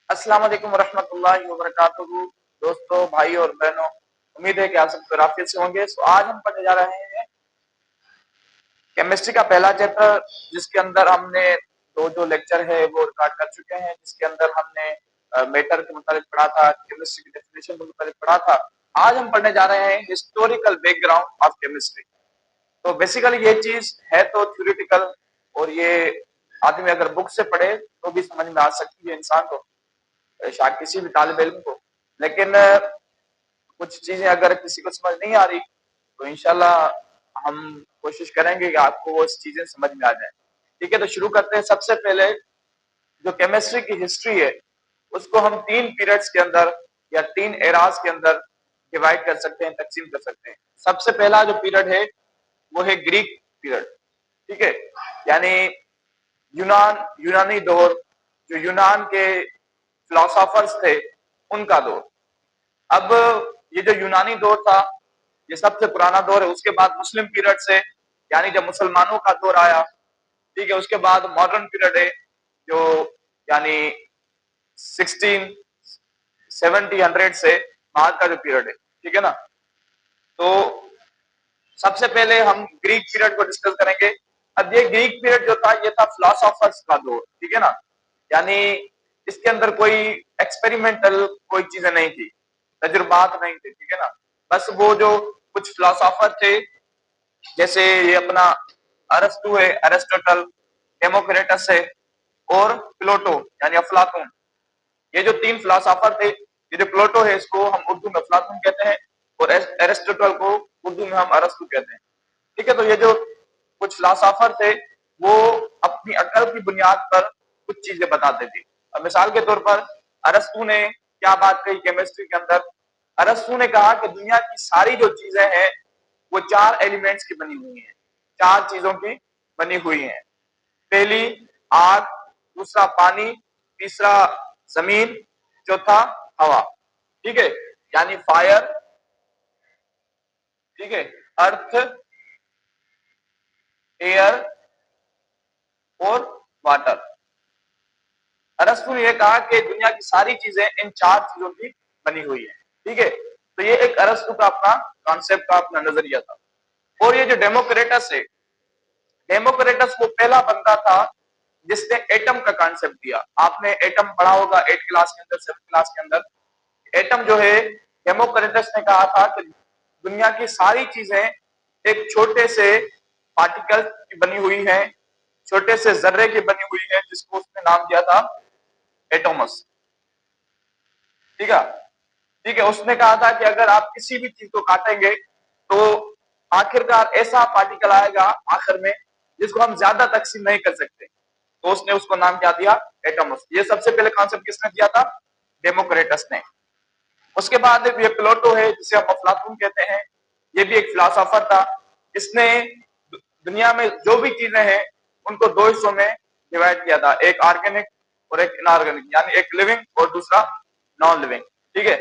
अस्सलाम वालेकुम रहमतुल्लाहि व बरकातुहू। दोस्तों, भाई और बहनों, उम्मीद है कि आप सब आफियत से होंगे। तो आज हम पढ़ने जा रहे हैं केमिस्ट्री का पहला चैप्टर, जिसके अंदर हमने दो जो लेक्चर है वो रिकॉर्ड कर चुके हैं, जिसके अंदर हमने मैटर के मुताबिक पढ़ा था, केमिस्ट्री की डेफिनेशन के मुताबिक पढ़ा था। आज हम पढ़ने जा रहे हैं हिस्टोरिकल बैकग्राउंड ऑफ केमिस्ट्री। तो बेसिकली ये चीज है तो थ्योरेटिकल, और ये आदमी अगर बुक से पढ़े तो भी समझ में आ सकती है इंसान को, शायद किसी भी तालिब इल्म को। लेकिन कुछ चीजें अगर किसी को समझ नहीं आ रही तो इंशाल्लाह हम कोशिश करेंगे कि आपको वो चीजें समझ में आ जाए। ठीक है, तो शुरू करते हैं। सबसे पहले जो केमिस्ट्री की हिस्ट्री है उसको हम तीन पीरियड्स के अंदर या तीन एराज के अंदर डिवाइड कर सकते हैं, तकसीम कर सकते हैं। सबसे पहला जो पीरियड है वो है ग्रीक पीरियड। ठीक है, यानी यूनानी दौर, जो यूनान के फिलोसोफर्स थे उनका दौर। अब ये जो यूनानी दौर था ये सबसे पुराना दौर है। उसके बाद मुस्लिम पीरियड से, यानी जब मुसलमानों का दौर आया, ठीक है, उसके बाद मॉडर्न पीरियड है जो यानी 1670 से बाद का जो पीरियड है। ठीक है ना। तो सबसे पहले हम ग्रीक पीरियड को डिस्कस करेंगे। अब ये ग्रीक पीरियड जो था ये था फिलोसोफर्स का दौर। ठीक है ना, यानी इसके अंदर कोई एक्सपेरिमेंटल कोई चीजें नहीं थी, तजुर्बात नहीं थे। ठीक है ना, बस वो जो कुछ फिलोसोफर थे, जैसे ये अपना अरस्तु है, अरिस्टोटल, डेमोक्रेटस है और प्लेटो यानी अफलातून। ये जो तीन फिलोसोफर थे, ये जो प्लेटो है इसको हम उर्दू में अफलातून कहते हैं और अरिस्टोटल को उर्दू में हम अरस्तु कहते हैं। ठीक है, तो ये जो कुछ फिलोसोफर थे वो अपनी अकल की बुनियाद पर कुछ चीजें बताते थे। अब मिसाल के तौर पर अरस्तु ने क्या बात कही केमिस्ट्री के अंदर। अरस्तु ने कहा कि दुनिया की सारी जो चीजें हैं वो चार एलिमेंट्स की बनी हुई हैं, चार चीजों की बनी हुई हैं। पहली आग, दूसरा पानी, तीसरा जमीन, चौथा हवा। ठीक है, यानी फायर, ठीक है, अर्थ, एयर और वाटर। अरस्तु ने यह कहा कि दुनिया की सारी चीजें इन चार चीजों की बनी हुई है। ठीक है, तो ये एक अरस्तु का अपना कॉन्सेप्ट का अपना नजरिया था। और ये जो डेमोक्रेटस है, डेमोक्रेटस वो पहला बंदा था जिसने एटम का कॉन्सेप्ट दिया। आपने एटम पढ़ा होगा 8 क्लास के अंदर, 7 क्लास के अंदर। एटम जो है, डेमोक्रेटस ने कहा था कि दुनिया की सारी चीजें एक छोटे से पार्टिकल की बनी हुई है, छोटे से जर्रे की बनी हुई है, जिसको उसने नाम दिया था एटोमस। ठीक है, ठीक है। उसने कहा था कि अगर आप किसी भी चीज को काटेंगे तो आखिरकार ऐसा पार्टिकल आएगा आखिर में जिसको हम ज्यादा तकसीम नहीं कर सकते। तो उसने उसको नाम क्या दिया? एटोमस। ये सबसे पहले कॉन्सेप्ट किसने दिया था? डेमोक्रेटस ने। उसके बाद ये प्लेटो है जिसे हम अफलातून कहते हैं, ये भी एक फिलोसोफर था। इसने दुनिया में जो भी चीजें हैं उनको दो हिस्सों में डिवाइड किया था, एक ऑर्गेनिक और एक इनऑर्गेनिक, यानी एक लिविंग और दूसरा नॉन लिविंग। ठीक है,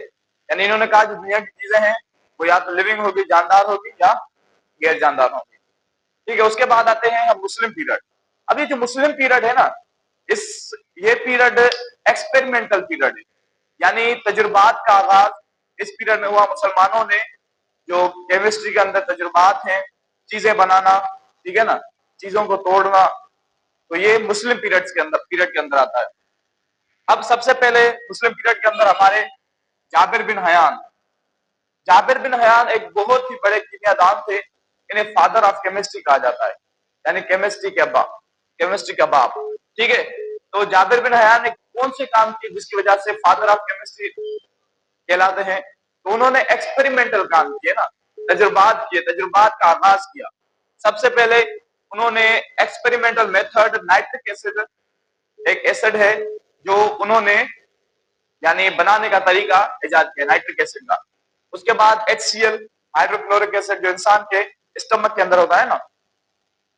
यानी इन्होंने कहा जो दुनिया की चीजें हैं वो या तो लिविंग होगी, जानदार होगी, या गैर जानदार होगी। ठीक है, उसके बाद आते हैं हम मुस्लिम पीरियड। अब ये जो मुस्लिम पीरियड है ना, ये पीरियड एक्सपेरिमेंटल पीरियड है, यानी तजुर्बात का आगाज इस पीरियड में हुआ। मुसलमानों ने जो केमिस्ट्री के अंदर तजुर्बात हैं, चीजें बनाना, ठीक है ना, चीजों को तोड़ना, तो ये मुस्लिम पीरियड के अंदर आता है। अब सबसे पहले मुस्लिम पीरियड के अंदर हमारे Jabir bin Hayyan, Jabir bin Hayyan एक बहुत ही बड़े कीमियादान थे। इन्हें फादर ऑफ केमिस्ट्री कहा जाता है, यानी केमिस्ट्री के अब्बा, केमिस्ट्री का बाप। ठीक है, तो जाबिर बिन हयान ने कौन से काम किए जिसकी वजह से फादर ऑफ केमिस्ट्री कहलाते हैं? तो उन्होंने एक्सपेरिमेंटल काम किए ना, तजुर्बात किए, तजुर्बात का आगाज किया। सबसे पहले उन्होंने एक्सपेरिमेंटल मेथड, नाइट्रिक एसिड एक एसिड है जो उन्होंने यानी बनाने का तरीका इजाद किया नाइट्रिक एसिड का। उसके बाद HCl, हाइड्रोक्लोरिक एसिड, जो इंसान के स्टमक के अंदर होता है ना,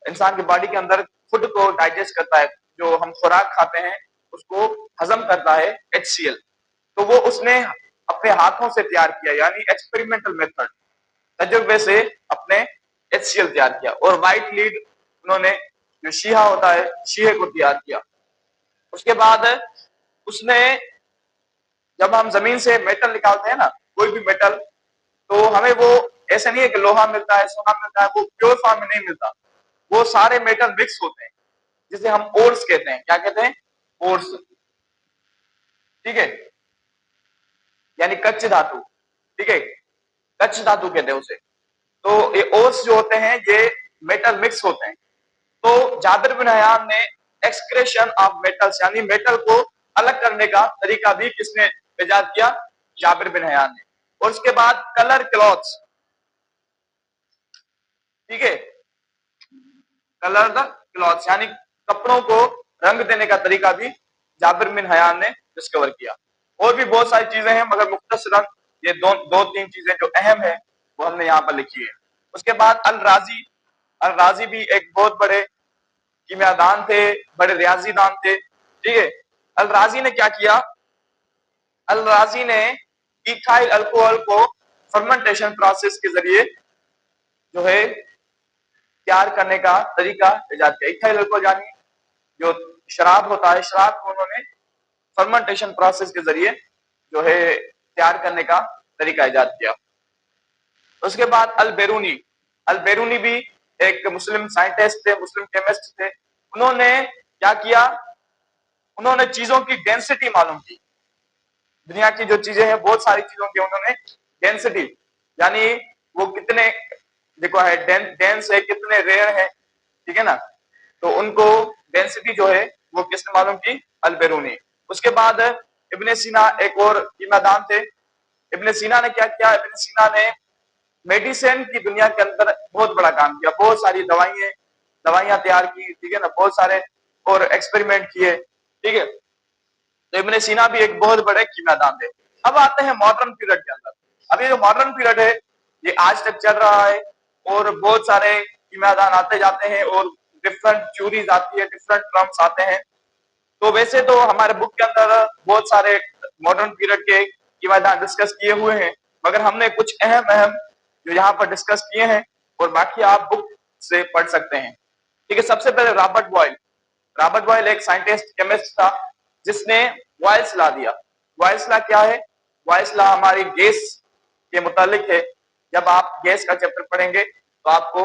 इंसान की बॉडी के अंदर फूड को डाइजेस्ट करता है, जो हम खुराक खाते हैं उसको हजम करता है HCl। तो वो उसने अपने हाथों से तैयार किया, यानी एक्सपेरिमेंटल मेथड, तजुर्बे से अपने HCl तैयार किया। और व्हाइट लीड उन्होंने जो शीहा होता है, शीहे को तैयार किया। उसके बाद उसने जब हम जमीन से मेटल निकालते हैं ना, कोई भी मेटल, तो हमें वो ऐसा नहीं है कि लोहा मिलता है, सोना मिलता है, वो प्योर फॉर्म में नहीं मिलता। वो सारे मेटल मिक्स होते हैं, जिसे हम ओर्स कहते हैं। क्या कहते हैं? ओर्स। ठीक है, यानी कच्चे धातु। ठीक है, कच्चे धातु कहते हैं उसे। तो ये ओर्स जो होते हैं ये मेटल मिक्स होते हैं। तो जाबिर बिन हयान ने एक्सक्रेशन ऑफ मेटल्स, यानी मेटल को अलग करने का तरीका भी किसने इजाद किया? जाबिर बिन हयान ने। और उसके बाद कलर क्लॉथ्स। ठीक है, कलर द क्लॉथ्स, यानी कपड़ों को रंग देने का तरीका भी जाबिर बिन हयान ने डिस्कवर किया। और भी बहुत सारी चीजें हैं, मगर मुख्तसरन ये दो तीन चीजें जो अहम है वो हमने यहाँ पर लिखी है। उसके बाद अल राजी। अल राजी भी एक बहुत बड़े कीमियादान थे, बड़े रियाजीदान थे। ठीक है, अल राजी ने क्या किया? अल राजी ने इथाइल अल्कोहल को फर्मेंटेशन प्रोसेस के जरिए जो है तैयार करने का तरीका इजाद किया। इथाइल अल्कोहल यानी जो शराब होता है, शराब को उन्होंने फर्मेंटेशन प्रोसेस के जरिए जो है तैयार करने का तरीका इजाद किया। उसके बाद अल बेरूनी। अल बेरूनी भी एक मुस्लिम साइंटिस्ट थे, मुस्लिम केमिस्ट थे। उन्होंने क्या किया? उन्होंने चीजों की डेंसिटी मालूम की। दुनिया की जो चीजें हैं, बहुत सारी चीजों की उन्होंने डेंसिटी, यानी वो कितने देखो है डेंस है, कितने रेयर है। ठीक है ना, तो उनको डेंसिटी जो है वो किसने मालूम की? अल बेरूनी। उसके बाद इब्ने सीना एक और ईमानदान थे। इब्ने सीना ने क्या किया? इब्ने सीना ने मेडिसिन की दुनिया के अंदर बहुत बड़ा काम किया, बहुत सारी दवाइयां तैयार की। ठीक है ना, बहुत सारे और एक्सपेरिमेंट किए। ठीक है, तो इब्ने सीना भी एक बहुत बड़े कीमियादान थे। अब आते हैं मॉडर्न पीरियड के अंदर। अब ये जो मॉडर्न पीरियड है ये आज तक चल रहा है, और बहुत सारे कीमियादान आते जाते हैं, और डिफरेंट थ्योरीज आती है, डिफरेंट टर्म्स आते हैं। तो वैसे तो हमारे बुक के अंदर बहुत सारे मॉडर्न पीरियड के कीमियादान डिस्कस किए हुए हैं, मगर हमने कुछ अहम अहम जो यहाँ पर डिस्कस किए हैं, और बाकी आप बुक से पढ़ सकते हैं। ठीक है, सबसे पहले रॉबर्ट बॉयल। रॉबर्ट बॉयल एक साइंटिस्ट केमिस्ट था जिसने बॉयल्स लॉ दिया। बॉयल्स लॉ क्या है? बॉयल्स लॉ हमारी गैस के मुतालिक है। जब आप गैस का चैप्टर पढ़ेंगे तो आपको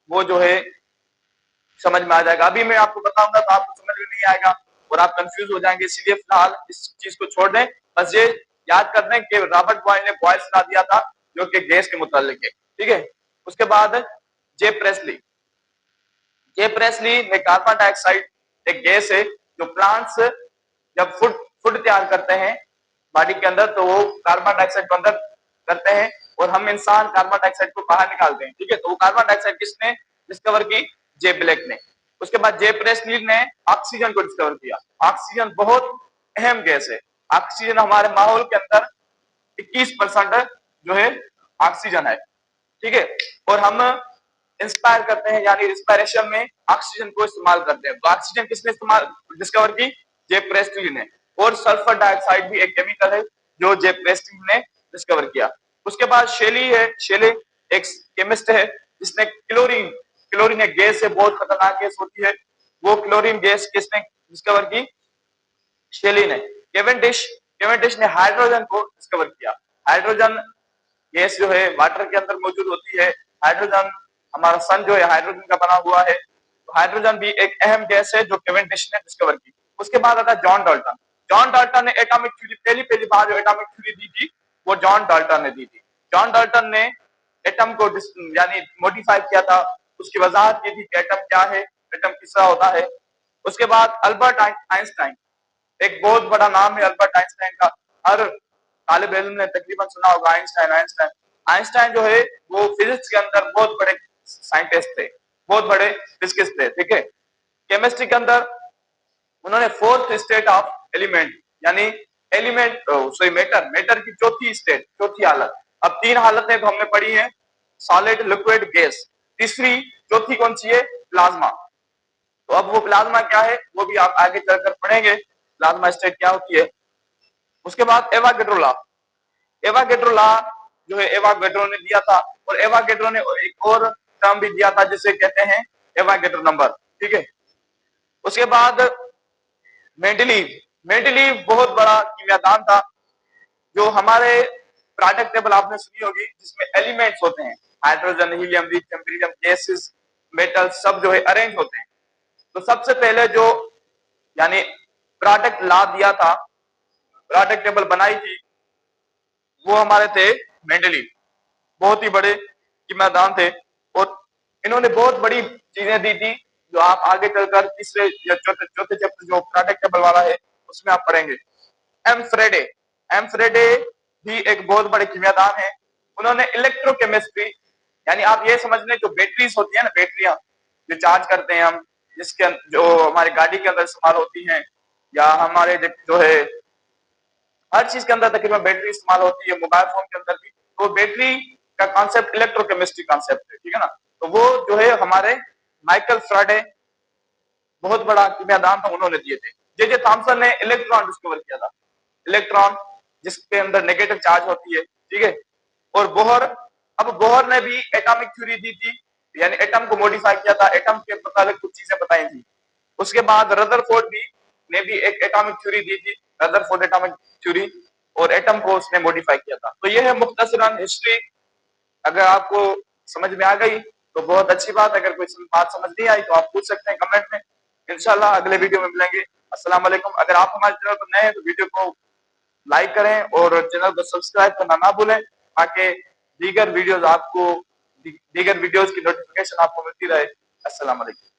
वो जो है समझ में आ जाएगा। अभी मैं आपको बताऊंगा तो आपको समझ में नहीं आएगा और आप कंफ्यूज हो जाएंगे, इसलिए फिलहाल इस चीज को छोड़ दें। बस ये याद कर दें कि रॉबर्ट बॉयल ने बॉयल्स लॉ दिया था जो कि गैस के मुतालिक है। ठीक है, उसके बाद जे प्रेसली। जे प्रेसली ने कार्बन डाइऑक्साइड एक गैस है जो प्लांट्स जब फूड तैयार करते हैं बॉडी के अंदर, तो वो कार्बन डाइऑक्साइड को अंदर करते हैं, और हम इंसान कार्बन डाइऑक्साइड को बाहर निकालते हैं। ठीक है, तो वो कार्बन डाइऑक्साइड किसने डिस्कवर की? जे ब्लैक ने। उसके बाद जे प्रेसली ने ऑक्सीजन को डिस्कवर किया। ऑक्सीजन बहुत अहम गैस है। ऑक्सीजन हमारे माहौल के अंदर 21% जो है ऑक्सीजन है। ठीक है, और हम इंस्पायर करते हैं, यानी रिस्पायरेशन में ऑक्सीजन को इस्तेमाल करते हैं। तो ऑक्सीजन किसने इस्तेमाल डिस्कवर की? जे प्रेस्टली ने। और सल्फर डाइऑक्साइड भी एक केमिकल है जो जे प्रेस्टली ने डिस्कवर किया। उसके बाद शेली है। शेली एक केमिस्ट है जिसने क्लोरीन, क्लोरीन एक गैस है, बहुत खतरनाक गैस होती है। वो क्लोरीन गैस किसने डिस्कवर की? शेली ने। केवेंडिश, केवेंडिश ने हाइड्रोजन को डिस्कवर किया। हाइड्रोजन गैस जो है वाटर के अंदर मौजूद होती है। हाइड्रोजन, हमारा सन जो है हाइड्रोजन का बना हुआ है, तो हाइड्रोजन भी एक अहम गैस है जो केवेंडिश ने डिस्कवर की। उसके बाद आता है जॉन डाल्टन। जॉन डाल्टन ने एटॉमिक थ्योरी, पहली बार जो एटॉमिक थ्योरी दी थी वो जॉन डाल्टन ने दी थी। जॉन डाल्टन ने एटम को यानी मॉडिफाई किया था, उसकी वजाहत की थी कि एटम क्या है, एटम किस तरह होता है। उसके बाद अल्बर्ट आइंस्टाइन, एक बहुत बड़ा नाम है अल्बर्ट आइंस्टाइन का, हर तालिब इल्म ने तकरीबन सुना होगा आइंस्टाइन। आइंस्टाइन आइंस्टाइन जो है वो फिजिक्स के अंदर बहुत बड़े साइंटिस्ट थे, बहुत बड़े फिजिकिस्ट थे। ठीक है, केमिस्ट्री के अंदर उन्होंने फोर्थ स्टेट ऑफ एलिमेंट, यानी एलिमेंट सॉरी मैटर, मैटर की चौथी स्टेट, चौथी हालत। अब तीन हालतें तो हमने पढ़ी हैं, सॉलिड, लिक्विड, गैस। तीसरी, चौथी कौन सी है? प्लाज्मा। तो अब वो प्लाज्मा क्या है वो भी आप आगे चलकर पढ़ेंगे, प्लाज्मा स्टेट क्या होती है। उसके बाद एवागेड्रो लॉ। एवागेड्रो लॉ जो है एवागेड्रो ने दिया था, और एवागेड्रो ने एक और टर्म भी दिया था जिसे कहते हैं एवागेड्रो नंबर। ठीक है, उसके बाद मेंडलीव। मेंडलीव बहुत बड़ा कीमियादान था, जो हमारे प्रोडक्ट टेबल आपने सुनी होगी जिसमें एलिमेंट्स होते हैं, hydrogen, helium, lithium, beryllium, gases, metal सब जो है अरेंज होते हैं। तो सबसे पहले जो यानी प्रोडक्ट ला दिया था, प्रोडक्ट टेबल बनाई थी, वो हमारे थे मेंडलीव। बहुत ही बड़े कीमतदान थे और इन्होंने बहुत बड़ी चीजें दी थी जो आप आगे चलकर तीसरे या चौथे चौथे चैप्टर जो प्रोडक्ट टेबल वाला है उसमें आप पढ़ेंगे। एम फ्रेडे भी एक बहुत बड़े कीमियादान है। उन्होंने इलेक्ट्रोकेमिस्ट्री यानी आप ये समझ लें जो बैटरीज होती है ना, बैटरियां जो चार्ज करते हैं हम, जिसके जो हमारी गाड़ी के अंदर इस्तेमाल होती हैं या हमारे जो है हर चीज के अंदर तकरीबन बैटरी इस्तेमाल होती है, मोबाइल फोन के अंदर भी। तो बैटरी का कॉन्सेप्ट इलेक्ट्रोकेमिस्ट्री कॉन्सेप्ट है, ठीक है ना। तो वो जो है हमारे माइकल फ्राडे बहुत बड़ा कीमियादान था, उन्होंने दिए थे। जे थॉमसन ने इलेक्ट्रॉन डिस्कवर किया था, इलेक्ट्रॉन जिसके अंदर नेगेटिव चार्ज होती है, ठीक है। और बोहर, अब बोहर ने भी एटॉमिक थ्योरी दी थी, यानी एटम को मॉडिफाई किया था, एटम के मुताबिक कुछ चीजें बताई थी। उसके बाद रदरफोर्ड भी ने भी एक एटॉमिक थ्योरी दी थी, रदरफोर्ड एटॉमिक थ्योरी, और एटम को उसने मॉडिफाई किया था। तो यह है मुख्तसरन हिस्ट्री। अगर आपको समझ में आ गई तो बहुत अच्छी बात। अगर कोई बात समझ नहीं आई तो आप पूछ सकते हैं कमेंट में। इंशाल्लाह अगले वीडियो में मिलेंगे। अस्सलाम वालेकुम। अगर आप हमारे चैनल पर नए हैं तो वीडियो को लाइक करें और चैनल को सब्सक्राइब करना ना भूलें ताकि दीगर वीडियोस की नोटिफिकेशन आपको मिलती रहे। अस्सलाम वालेकुम।